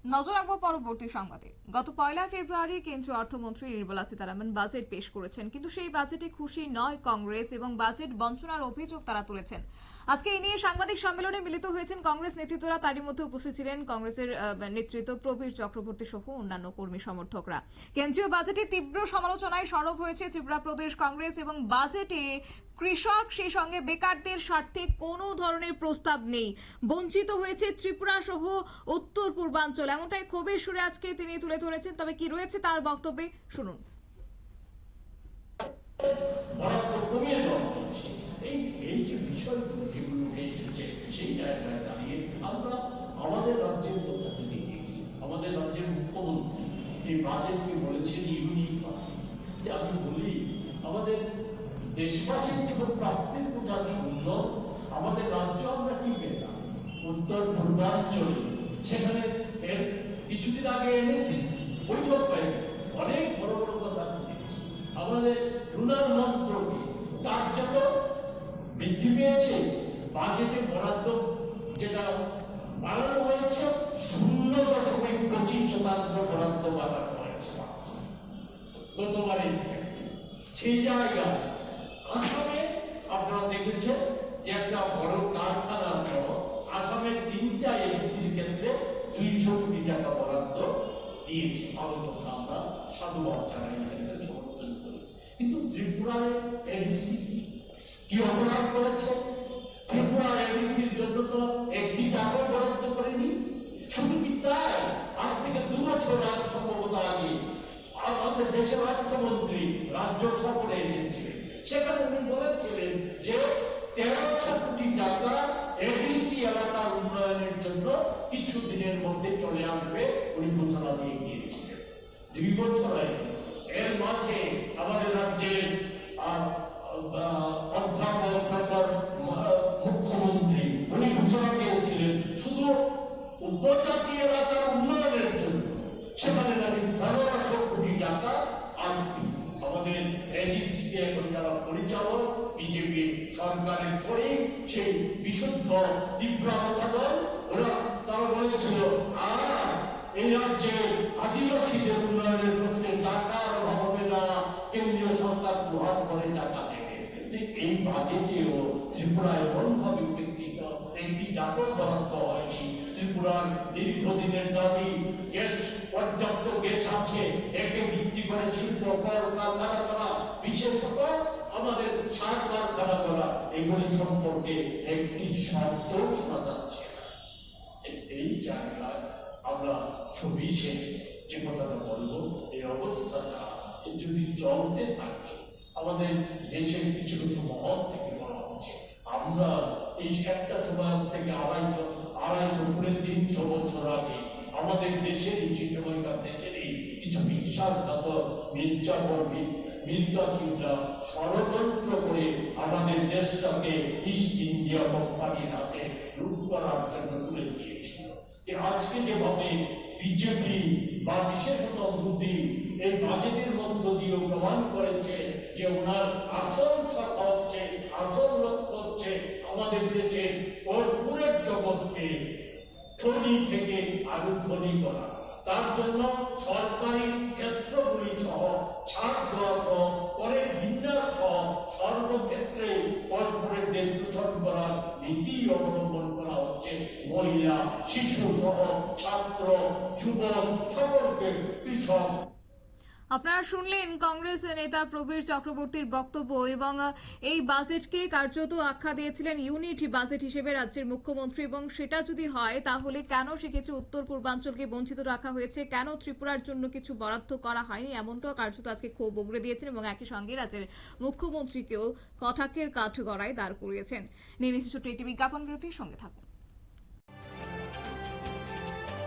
নজর রাখবো পরবর্তী সংবাদে। গত 1 ফেব্রুয়ারি কেন্দ্রীয় অর্থমন্ত্রী নির্মলা সীতারামন বাজেট পেশ করেছেন, কিন্তু সেই বাজেটে খুশি নয় কংগ্রেস এবং বাজেট বঞ্চনার অভিযোগ তারা তুলেছেন। আজকে এই নিয়ে সাংবাদিক সম্মেলনে মিলিত হয়েছেন কংগ্রেস নেতৃত্বরা। তারই মধ্যে উপস্থিত ছিলেন কংগ্রেসের নেতৃত্ব প্রবীর চক্রবর্তী সহ অন্যান্য কর্মী সমর্থকরা। কেন্দ্রীয় বাজেটে তীব্র সমালোচনায় সরব হয়েছে ত্রিপুরা প্রদেশ কংগ্রেস এবং বাজেটে কৃষক সেই সঙ্গে বেকারদের স্বার্থে কোনো ধরনের প্রস্তাব নেই। বঞ্চিত হয়েছে ত্রিপুরা সহ উত্তর পূর্বাঞ্চল, এমনটাই ক্ষোভের সুরে আজকে তিনি তুলে ধরেছেন। তবে কি রয়েছে তার বক্তব্যে শুনুন। আমাদের রাজ্যের কথা যদি আমাদের রাজ্যের মুখ্যমন্ত্রী এই বাজেটকে বলেছেন ইউনিক বাজেট। যে আমি বলি আমাদের দেশবাসীর যখন প্রাপ্তির কথা শূন্য, আমাদের রাজ্য আমরা কি পেলাম উত্তর পূর্বাঞ্চলে। সেখানে এর কিছুদিন আগে এনেছি বৈঠক পাই অনেক বড় বড় কথা তুলেছি। আমাদের রুরাল মন্ত্রকে কার্যত বৃদ্ধি পেয়েছে। বাজেটে বরাদ্দ যেটা বাড়ানো হয়েছে 0.25% বরাদ্দ বাড়ানো হয়েছে গতবারের ক্ষেত্রে। সেই জায়গায় আসামে আপনারা দেখেছেন যে একটা বড় কারখানা সহ আসামের 3টা এডিসির ক্ষেত্রে 200 কোটি টাকা বরাদ্দ দিয়েছে। ভালো কথা, আমরা সাধুবাদ জানাই, সমর্থন করি। কিন্তু ত্রিপুরার এডিসি কি অপরাধ করেছে? ত্রিপুরা এডিসির জন্য তো 1টি টাকাও বরাদ্দ করেনি। শুধু কি তাই, আজ থেকে 2 বছর সম্ভবত আগে আমাদের দেশের অর্থমন্ত্রী রাজ্য সফরে এসেছিলেন। সেখানে উনি বলেছিলেন যে 1300 কোটি টাকা এডিসি এলাকার উন্নয়নের জন্য কিছু দিনের মধ্যে চলে আসবে, উনি ঘোষণা দিয়ে গিয়েছিলেন। 2 বছর আগে এর মাঝে আমাদের রাজ্যের অধ্যাপক মুখ্যমন্ত্রী উনি ঘোষণা দিয়েছিলেন শুধু উপজাতি এলাকার উন্নয়নের জন্য সেখানে নাকি 1200 কোটি টাকা আসবে। আমাদের এডিসিতে এখন যারা পরিচালক বিজেপি সরকারের শরীর, সেই বিশুদ্ধ ত্রিপুরা কথা দল, ওরা তারা বলেছিল আর এই রাজ্যে আদিবাসীদের উন্নয়নের প্রশ্নে টাকার অভাব হবে না, কেন্দ্রীয় সরকার প্রভাব করে টাকা দেবে। কিন্তু এই বাজেটেও ত্রিপুরা এমন ভাবে উপেক্ষিত, 1টি টাকাও বরাদ্দ হয়নি। ত্রিপুরার দীর্ঘদিনের দাবি গ্যাস, পর্যাপ্ত গ্যাস আছে, একে ভিত্তি করে শিল্প কারখানা করা, বিশেষত আমাদের সার কারখানা করা, এগুলি সম্পর্কে 1টি শব্দ শোনা যাচ্ছে না। এই জায়গায় আমরা সবিশেষ যে কথাটা বলবো, এই অবস্থাটা যদি চলতে থাকে আমাদের দেশের কিছু কিছু মহৎ থেকে বলা হচ্ছে আমরা এই একটা সমাজ থেকে 250-300 বছর আগে আমাদের দেশের সেই সময়কার দেশেরই কিছু বিশ্বাসঘাতক মির্জাচিনরা ষড়যন্ত্র করে আমাদের দেশটাকে ইস্ট ইন্ডিয়া কোম্পানির হাতে লুট করার জন্য তুলে দিয়েছিল। যে আজকে যেভাবে বিজেপি বা বিশেষত মোদী এই বাজেটের মধ্য দিয়ে প্রমাণ করেছে যে ওনার আসল সত্তা হচ্ছে, আসল লক্ষ্য হচ্ছে আমাদের দেশের কর্পোরেট জগৎকে ধনী থেকে আরো ধনী করা। তার জন্য সরকারি ক্ষেত্রগুলি সহ ছাড় দেওয়া সহ করের বিন্যাস সহ সর্বক্ষেত্রে কর্পোরেটদের দূষণ করার নীতি অবলম্বন করা হচ্ছে। মহিলা, শিশু সহ ছাত্র, যুবক সকলকে কৃষক। আপনারা শুনলেন কংগ্রেস নেতা প্রবীর চক্রবর্তীর বক্তব্য এবং এই বাজেটকে কার্যত আখ্যা দিয়েছিলেন ইউনিটি বাজেট হিসেবে রাজ্যের মুখ্যমন্ত্রী। এবং সেটা যদি হয় তাহলে কেন সেক্ষেত্রে উত্তর পূর্বাঞ্চলকে বঞ্চিত রাখা হয়েছে, কেন ত্রিপুরার জন্য কিছু বরাদ্দ করা হয়নি, এমনটাও কার্যত আজকে ক্ষোভ উগরে দিয়েছেন এবং একই সঙ্গে রাজ্যের মুখ্যমন্ত্রীকেও কটাক্ষের কাঠগড়ায় দাঁড় করিয়েছেন। নিয়ে নিচ্ছে ছোট্ট একটি বিজ্ঞাপন বিরতির সঙ্গে থাকুন।